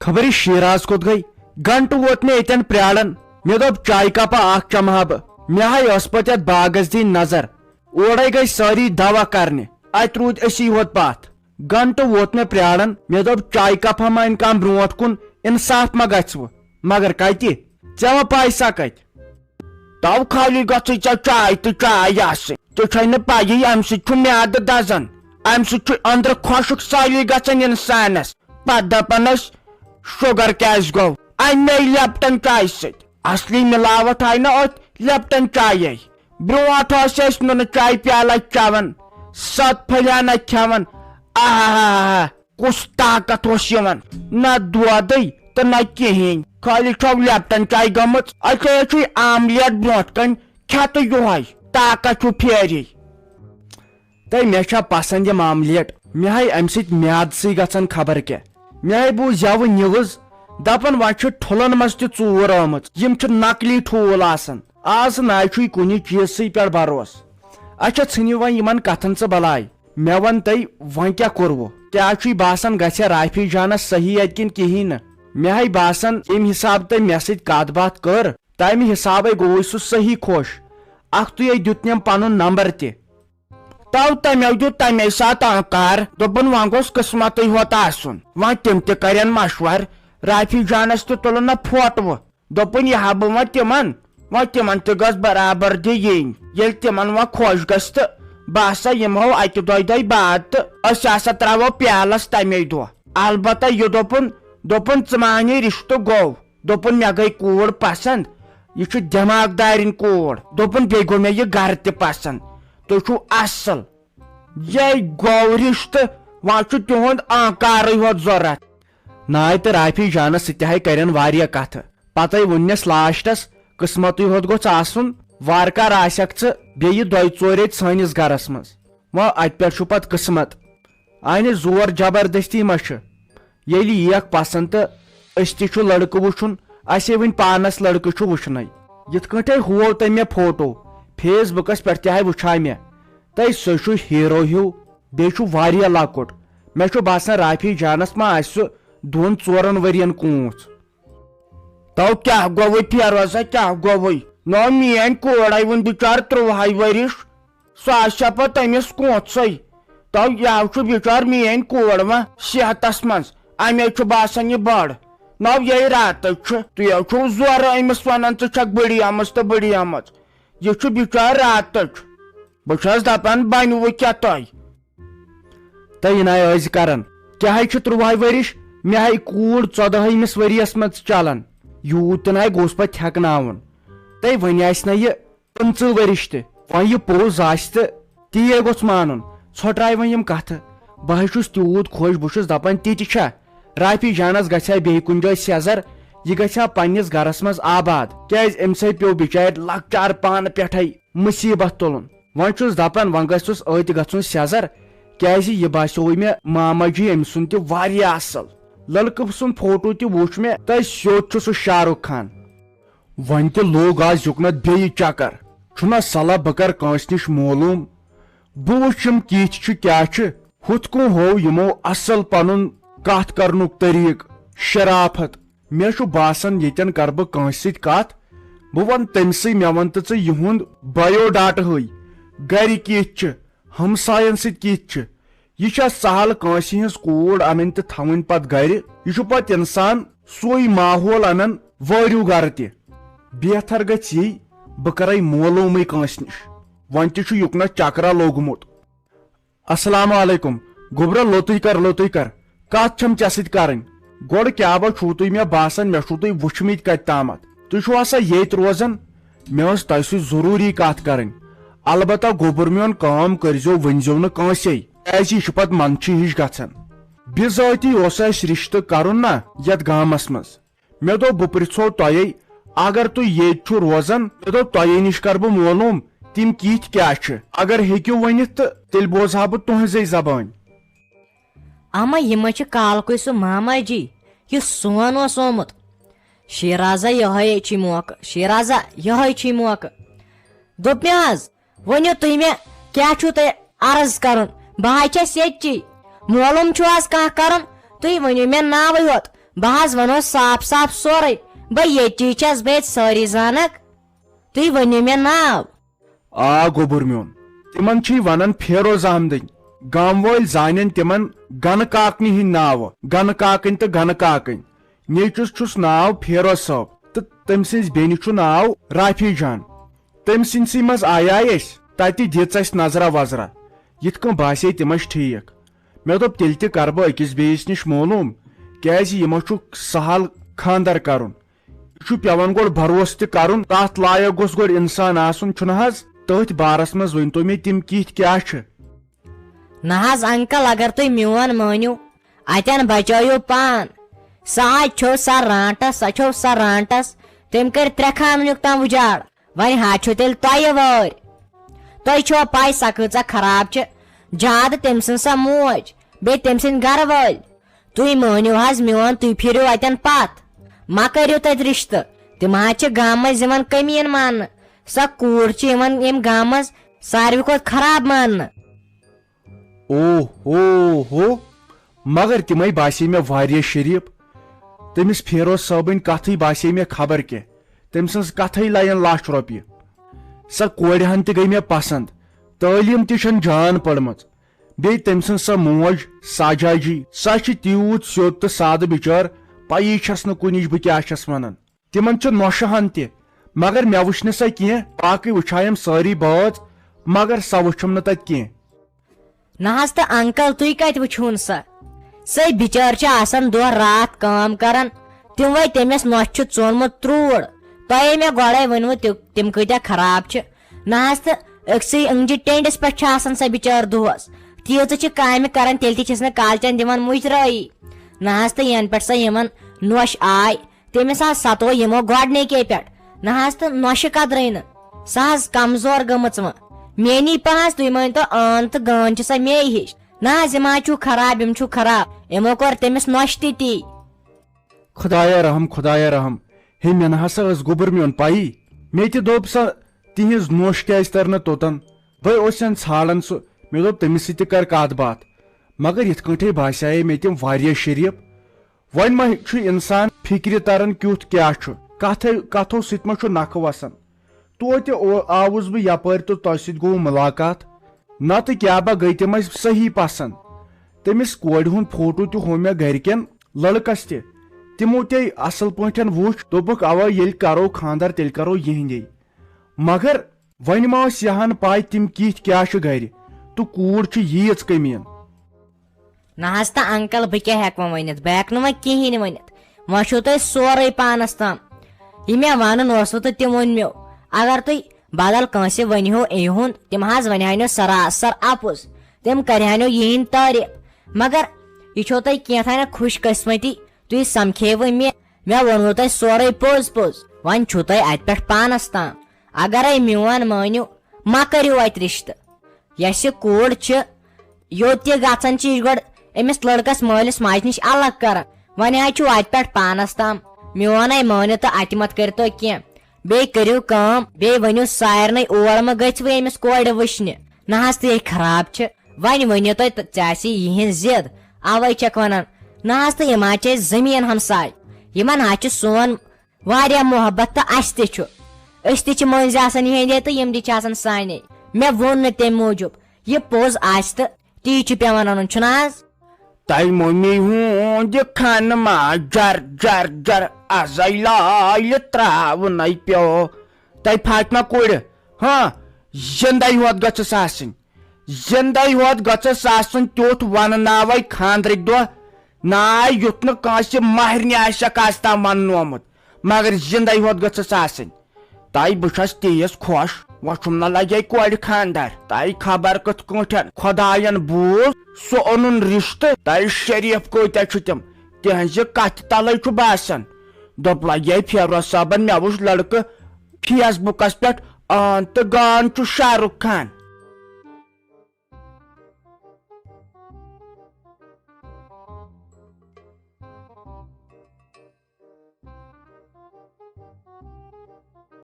خبر شیراز کوت گئی گنٹہ ووت مے یتن پرارن مے دوپ چائے کپا اخ چمہا بہ مے ہاے اس پتہ ات باغس دین نظر اورے گئی ساری دوا کرنے ات رود اسی ہوت پات گنٹہ ووت مے پرارن مے دوپ چائے کپا ما انکام برونٹ کن انصاف ما گژھو مگر کتہ ژےٚ پیسہ کت تو خالی گژھے ژےٚ چائے تو چائے آسٕنۍ ژےٚ چھے نہٕ پایی امہ سۭتۍ چھُ میادٕ دزان امہ سۭتۍ چھُ أنٛدرٕ خۄشک سٲلی گژھان انسانس پتہٕ دپانس شُگر کیٛازِ گوٚو امے لیپٹن چائے سۭتۍ اصلی ملاوٹ آیہِ نہٕ أتھۍ لیپٹن چایے برونٹھ ٲسۍ أسۍ نُنہٕ چائے پیالہ چٮ۪وان ست پھلیانا کھٮ۪وان آہا کُس طاقت اوس یِوان نہ دۄدٕے تہٕ نہ کہیٖنۍ خالی چھو لیپٹن چائے گٔمٕژ اچھے چھُے آملیٹ برونٹھ کن کھٮ۪تہٕ یہوے طاقت چھُ پھیری تہٕ مےٚ چھا پسند یِم آملیٹ مےٚ ہاے امہِ سۭتۍ میادسٕے گژھان خبر کیٛاہ مےٚ ہاے بوٗز یوٕ نِوٕز دپان وۄنۍ چھُ ٹھُلن منٛز تہِ ژوٗر آمٕژ یِم چھِ نقلی ٹھوٗل آسان آز ناے چھُے کُنہِ چیٖزسٕے پٮ۪ٹھ بروسہٕ اچھا ژھٕنِو وۄنۍ یِمن کتھن ژٕ بلاے مےٚ ون تُہۍ وۄنۍ کیٛاہ کوٚروٕ کیٛاہ چھُے باسان گژھِ رافی جانس صحیح اتہِ کِنہٕ کہیٖنۍ نہٕ مےٚ ہاے باسان ییٚمہِ حساب تٔمۍ مےٚ سۭتۍ کتھ باتھ کٔر تمہِ حسابے گوٚوُے سُہ صحیح خۄش اکھتُے دیُتنم پنُن نمبر تہِ تو تمو دیُت تمے ساتہٕ انکار دوٚپُن وۄنۍ گوٚژھ قٕسمتٕے ہوت آسُن وۄنۍ تِم تہِ کرن مشور رافی جانس تہِ تُلُن نہ فوٹوٕ دوٚپُن یہِ ہا بہٕ وۄنۍ تِمن وۄنۍ تِمن تہِ گٔژھ برابردی یِنۍ ییٚلہِ تِمن وۄنۍ خۄش گژھِ تہٕ بہٕ ہسا یِمہو اکہِ دۄیہِ بعد تہٕ أسۍ ہسا تراوو پیالس تمے دۄہ البتہ یہِ دوٚپُن ژٕ مانی رشتہٕ گوٚو دوٚپُن مےٚ گٔے کوٗر پسند یہِ چھُ دٮ۪ماغ دارِنۍ کوٗر دوٚپُن بیٚیہِ گوٚو مےٚ یہِ گرٕ تہِ پسند تُہۍ چھُو اصل یے گوٚو رشتہٕ وۄنۍ چھُ تِہُنٛد انکارٕے ہوت ضروٗرت ناے تہٕ رافی جانس سۭتۍ تہِ ہاے کرن واریاہ کتھٕ پتے ووٚننس لاسٹس قٕسمتٕے ہوت گوٚژھ آسُن وارٕ کار آسکھ ژٕ بیٚیہِ دۄیہِ ژورِ ریٚتۍ سٲنِس گرس منٛز وۄنۍ اتہِ پٮ۪ٹھ چھُ پتہٕ قٕسمت انہِ زور جبردستی ما چھِ ییٚلہِ ییکھ پسند تہٕ أسۍ تہِ چھُ لڑکہٕ وٕچھُن اسے وٕنۍ پانس لڑکہٕ چھُ وٕچھنٕے یِتھ کٲٹھۍ ہوو تٔمۍ مےٚ فوٹو فیس بُکس پٮ۪ٹھ تہِ ہاے وٕچھاے مےٚ تہٕ سُہ چھُ ہیٖرو ہیوٗ بیٚیہِ چھُ واریاہ لۄکُٹ مےٚ چھُ باسان رافی جانس ما آسہِ سُہ 2-4 ؤرین کوٗنٛژ تو کیٛاہ گوٚوُے فیروزا کیٛاہ گوٚوُے نو میٲنۍ کوڑے وُنہِ بِچار 13 ؤرِش سُہ آسہِ پتہٕ تٔمِس کونٛژٕے تو یو چھُ بِچار میٲنۍ کوڑ وۄنۍ صحتس منٛز امے چھُ باسان یہِ بٔڑ نو یہِ راتٕچ چھُ تُہۍ چھُو زورٕ أمِس ونان ژٕ چھکھ بٔڑیمٕژ تہٕ بٔڑیمٕژ یہِ چھُ بِچار راتٕچ بہٕ چھس دپان بنوٕ کیٛاہ تۄہہِ تہٕ یہِ ناے ٲسۍ کران کیٛاہ ہے چھُ 13 ؤرِش مےٚ ہاے کوٗر 14مِس ؤرِیس منٛز چلان یوٗت تہِ ناے گوٚژھ پتہٕ ہٮ۪کناوُن تہٕ وۄنۍ آسہِ نہ یہِ 15 ؤرِش تہِ وۄنۍ یہِ پوٚز آسہِ تہٕ تی گوٚژھ مانُن ژھۄٹراے وۄنۍ یِم کتھٕ بہٕ ہے چھُس تیوٗت خۄش بہٕ چھُس دپان تہِ تہِ چھا رافی جانس گژھِ ہا بیٚیہِ کُنہِ جایہِ سیزر یہِ گژھِ ہا پننِس گرس منٛز آباد کیٛازِ امہِ سۭتۍ پیٚو بِچارِ لۄکچار پانہٕ پٮ۪ٹھے مُصیبت تُلُن وۄنۍ چھُس دپان وۄنۍ گژھُس أتۍ گژھُن سیزر کیٛازِ یہِ باسیوے مےٚ ماما جی أمۍ سُنٛد تہِ واریاہ اصل لڑکہٕ سُنٛد فوٹو تہِ وُچھ مےٚ تہٕ سیوٚد چھُ سُہ شاہ رُخ خان وۄنۍ تہِ لوگ آز یُکنت بیٚیہِ چکر چھُنہ صلح بہٕ کرٕ کٲنٛسہِ نِش معلوٗم بہٕ وٕچھ یِم کِتھۍ چھِ کیٛاہ چھِ ہُتھ کُن ہوو یِمو اصل پنُن کتھ کرنُک طریٖقہٕ شرافت مےٚ چھُ باسان ییٚتٮ۪ن کرٕ بہٕ کٲنٛسہِ سۭتۍ کتھ بہٕ ونہٕ تٔمسٕے مےٚ ون تہٕ ژٕ یِہُنٛد بایو ڈاٹا ہٕے گرِ کِتھۍ چھِ ہمساین سۭتۍ کِتھۍ چھِ یہِ چھا سہل کٲنٛسہِ ہٕنٛز کوٗر انٕنۍ تہٕ تھاوٕنۍ پتہٕ گرِ یہِ چھُ پتہٕ انسان سُے ماحول انان وٲرِو گرٕ تہِ بہتر گژھِ یی بہٕ کرے معلوٗمٕے کٲنٛسہِ نِش وۄنۍ تہِ چھُ یُکنت چکرا لوگمُت السلام علیکم گوٚبرا لوٚتُے کر کتھ چھم ژےٚ سۭتۍ کرٕنۍ گۄڈٕ کیٛاہ با چھُو تُہۍ مےٚ باسان مےٚ چھُو تُہۍ وٕچھمٕتۍ کتہِ تامتھ تُہۍ چھُو آسان ییٚتہِ روزان مےٚ ٲس تۄہہِ سۭتۍ ضروٗری کتھ کرٕنۍ البتہ گوٚبُر میون کٲم کٔرزیٚو ؤنزیٚو نہٕ کٲنٛسے کیٛازِ یہِ چھُ پتہٕ منٛدچھِ ہِش گژھان بِذٲتی اوس اسہِ رشتہٕ کرُن نا یتھ گامس منٛز مےٚ دوٚپ بہٕ پرژھو تۄہے اگر تُہۍ ییٚتہِ چھُو روزان مےٚ دوٚپ تۄہے نِش کرٕ بہٕ معلوٗم تِم کِتھۍ کیٛاہ چھِ اگر ہیٚکِو ؤنِتھ تہٕ تیٚلہِ بوزٕ ہا بہٕ تُہنٛزے زبٲنۍ اما یِمے چھِ کالکُے سُہ ماما جی یُس سون اوس آمُت شیرازا یِہوے چھُے موقعہٕ شیرازا یِہوے چھُے موقعہٕ دوٚپ مےٚ حظ ؤنِو تُہۍ مےٚ کیٛاہ چھُو تۄہہِ عرض کرُن بہٕ حظ چھس ییٚتچی معلوٗم چھُ حظ کانٛہہ کرُن تُہۍ ؤنِو مےٚ ناوٕے یوت بہٕ حظ ونو صاف صاف سورُے بہٕ ییٚتی چھس بہٕ ییٚتہِ سٲری زانکھ تُہۍ ؤنِو مےٚ ناو آ گوٚبُر میون تِمن چھی ونان فیروز احمدٕنۍ گام وٲلۍ زانن تِمن گنہٕ کاکنہِ ہٕنٛدۍ ناوٕ گنہٕ کاکٕنۍ تہٕ گنہٕ کاکٕنۍ نیچوِس چھُس ناو فیروز صٲب تہٕ تٔمۍ سٕنٛزِ بیٚنہِ چھُ ناو رافی جان تٔمۍ سٕنٛدسٕے منٛز آیے أسۍ تتہِ دِژ اسہِ نظرا وظرا یِتھ کٔنۍ باسے تِم ٲسۍ ٹھیٖک مےٚ دوٚپ تیٚلہِ تہِ کرٕ بہٕ أکِس بیٚیِس نِش معلوٗم کیازِ یِمو چھُ سہل خاندر کرُن یہِ چھُ پیوان گۄڈٕ بروسہٕ تہِ کرُن تتھ لایق گوٚژھ گۄڈٕ انسان آسُن چھُنہٕ حظ تٔتھۍ بارس منٛز ؤنۍتو مےٚ تِم کِتھ کیٛاہ چھِ نہ حظ انکل اگر تُہۍ میون مٲنِو اتٮ۪ن بچٲیِو پان سۄ حظ چھو سۄ رانٹس تٔمۍ کٔرۍ 3 خانہٕ تام اُجاڑ وۄنۍ حظ چھُ تیٚلہِ تۄہہِ وٲرۍ تۄہہِ چھو پاے سۄ کۭژاہ خراب چھِ زیادٕ تٔمۍ سٕنٛز سۄ موج بیٚیہِ تٔمۍ سٕنٛدۍ گرٕ وٲلۍ تُہۍ مٲنِو حظ میون تُہۍ پھِرِو اتٮ۪ن پتھ ما کٔرِو تتہِ رشتہٕ تِم حظ چھِ گامہٕ منٛز یِوان کٔمیٖن ماننہٕ سۄ کوٗر چھِ یِوان ییٚمہِ گامہٕ منٛز ساروی کھۄتہٕ خراب ماننہٕ او ہو مگر تِمے باسے مےٚ واریاہ شریٖف تٔمِس فیروز صٲبٕنۍ کتھٕے باسے مےٚ خبر کینٛہہ تٔمۍ سٕنٛز کتھٕے لین لچھ رۄپیہِ سۄ کورِ ہن تہِ گٔے مےٚ پسنٛد تعلیٖم تہِ چھن جان پٔرمٕژ بیٚیہِ تٔمۍ سٕنٛز سۄ موج ساجا جی سۄ چھِ تیوٗت سیوٚد تہٕ سادٕ بِچٲر پیی چھس نہٕ کُنِچ بہٕ کیٛاہ چھس ونان تِمن چھِ نۄشہِ ہن تہِ مگر مےٚ وٕچھ نہٕ سۄ کینٛہہ باقٕے وٕچھایَم سٲری بٲژ مگر سۄ وٕچھم نہٕ تتہِ کینٛہہ نہ حظ تہٕ انکل تُہۍ کتہِ وٕچھون سۄ بِچٲر چھِ آسان دۄہ راتھ کٲم کران تِموے تٔمِس نۄشہِ چھُ ژونمُت تروٗڑ تۄہے مےٚ گۄڈے ؤنوٕ تِم کۭتیاہ خراب چھِ نہ حظ تہٕ أکسٕے أنٛگجہِ ٹینڈِس پٮ۪ٹھ چھِ آسان سۄ بِچٲر دۄہس تیٖژٕ چھِ کامہِ کران تیٚلہِ تہِ چھِس نہٕ کالچن دِوان مُجرٲیی نہ حظ تہٕ ینہٕ پٮ۪ٹھ سۄ یِمن نۄش آے تٔمِس حظ ستوو یِمو گۄڈنِکے پٮ۪ٹھ نہ حظ تہٕ نۄشہِ قدرے نہٕ سۄ حظ کمزور گٔمٕژ وۄنۍ میٲنی پہ حظ تُہۍ مٲنۍتو ٲن تہٕ گٲن چھِ سۄ مے ہِش نہ حظ یِم حظ چھُ خراب یِم چھُ خراب یِمو کوٚر تٔمِس نۄشہِ تہِ تی خۄدایا رحم ہے مےٚ نہ ہسا ٲس گوٚبُر میون پیی مےٚ تہِ دوٚپ سۄ تِہنٛز نۄش کیازِ تر نہٕ توٚتن بہٕ اوسن ژھانڈان سُہ مےٚ دوٚپ تٔمِس سۭتۍ تہِ کر کتھ باتھ مگر یِتھ کٲٹھۍ باسیے مےٚ تِم واریاہ شریٖف وۄنۍ ما چھُ انسان فکرِ تران کیُتھ کیٛاہ چھُ کتھو سۭتۍ ما چھُ نکھٕ وسان توتہِ آوُس بہٕ یپٲرۍ تہٕ تۄہہِ سۭتۍ گوٚو مُلاقات نتہٕ کیٛاہ با گٔے تِم اسہِ صحیح پسنٛد تٔمِس کورِ ہُنٛد فوٹو تہِ ہوو مےٚ گرِکٮ۪ن لڑکس تہِ تِمو تے اصل پٲٹھۍ وُچھ دوٚپُکھ اوا ییٚلہِ کرو خاندر تیٚلہِ کرو یِہنٛدے مگر وۄنۍ ما ٲس یہِ ہن پاے تِم کِتھ کیٛاہ چھِ گرِ تہٕ کوٗر چھِ ییٖژ کٔمیٖن نہ حظ تہٕ انکل بہٕ کیٛاہ ہٮ۪کہٕ وۄنۍ ؤنِتھ بہٕ ہٮ۪کہٕ نہٕ وۄنۍ کِہینۍ ؤنِتھ وۄنۍ چھُو تۄہہِ سورُے پانس تام یہِ مےٚ ونُن اوسوٕ تہٕ تہِ ووٚن مےٚ اگر تُہۍ بدل کٲنٛسہِ ؤنہو یِہُنٛد تِم حظ ونہانو سراسر اپُز تِم کرہانو یِہِنٛدۍ تعریٖف مگر یہِ چھو تۄہہِ کینٛژھا خوش قسمتی تُہۍ سمکھیوٕ مےٚ ووٚنوٕ تۄہہِ سورُے پوٚز وۄنۍ چھُو تۄہہِ اتہِ پٮ۪ٹھ پانس تام اگرے میون مٲنِو ما کٔرِو اتہِ رشتہٕ یۄس یہِ کوٗر چھِ یوٚت تہِ گژھان چھِ یہِ گۄڈٕ أمِس لڑکس مٲلِس ماجہِ نِش الگ کران وۄنۍ حظ چھُو اتہِ پٮ۪ٹھ پانس تام میونٕے مٲنِو تہٕ اتہِ مت کٔرۍتو کینٛہہ بیٚیہِ کٔرِو کٲم بیٚیہِ ؤنِو سارنٕے اور مہ گٔژھوٕ أمِس کورِ وٕچھنہِ نہ حظ تہٕ یہِ خراب چھِ وۄنۍ ؤنِو تُہۍ ژےٚ آسی یِہِنٛز ضد اوے چھکھ ونان نہ حظ تہٕ یِم حظ چھِ أسۍ زٔمیٖن ہمساے یِمن حظ چھُ سون واریاہ محبت تہٕ اسہِ تہِ چھُ أسۍ تہِ چھِ مٔنٛزۍ آسان یِہنٛدے تہٕ یِم تہِ چھِ آسان سانے مےٚ ووٚن نہٕ تمہِ موٗجوٗب یہِ پوٚز آسہِ تہٕ تی چھُ پیوان انُن چھُنہ حظ تۄہہِ مٔمی ہُنٛد کھنہٕ ما جر جر جر ازے لالہِ تراونے پیو تۄہہِ فاطمہ کورِ ہاں زندے یوت گٔژھٕس آسٕنۍ زندے یوت گٔژھٕس آسٕنۍ تیُتھ ونناوے خاندرٕکۍ دۄہ ناے یُتھ نہٕ کٲنٛسہِ مہرنہِ آسٮ۪کھ آز تام وننومُت مگر زندے یوت گٔژھٕس آسٕنۍ تۄہہِ بہٕ چھس تیٖژ خۄش وۄچھُم نہ لگے کورِ خاندر تۄہہِ خبر کِتھ کٲٹھۍ خۄداین بوٗز سُہ اوٚنُن رشتہٕ تۄہہِ شریٖف کۭتیاہ چھِ تِم تِہنٛزِ کتھِ تلے چھُ باسان دوٚپ لگے فیروز صٲبن مےٚ وُچھ لڑکہٕ فیس بُکس پٮ۪ٹھ آن تہٕ گان چھُ شاہ رُخ خان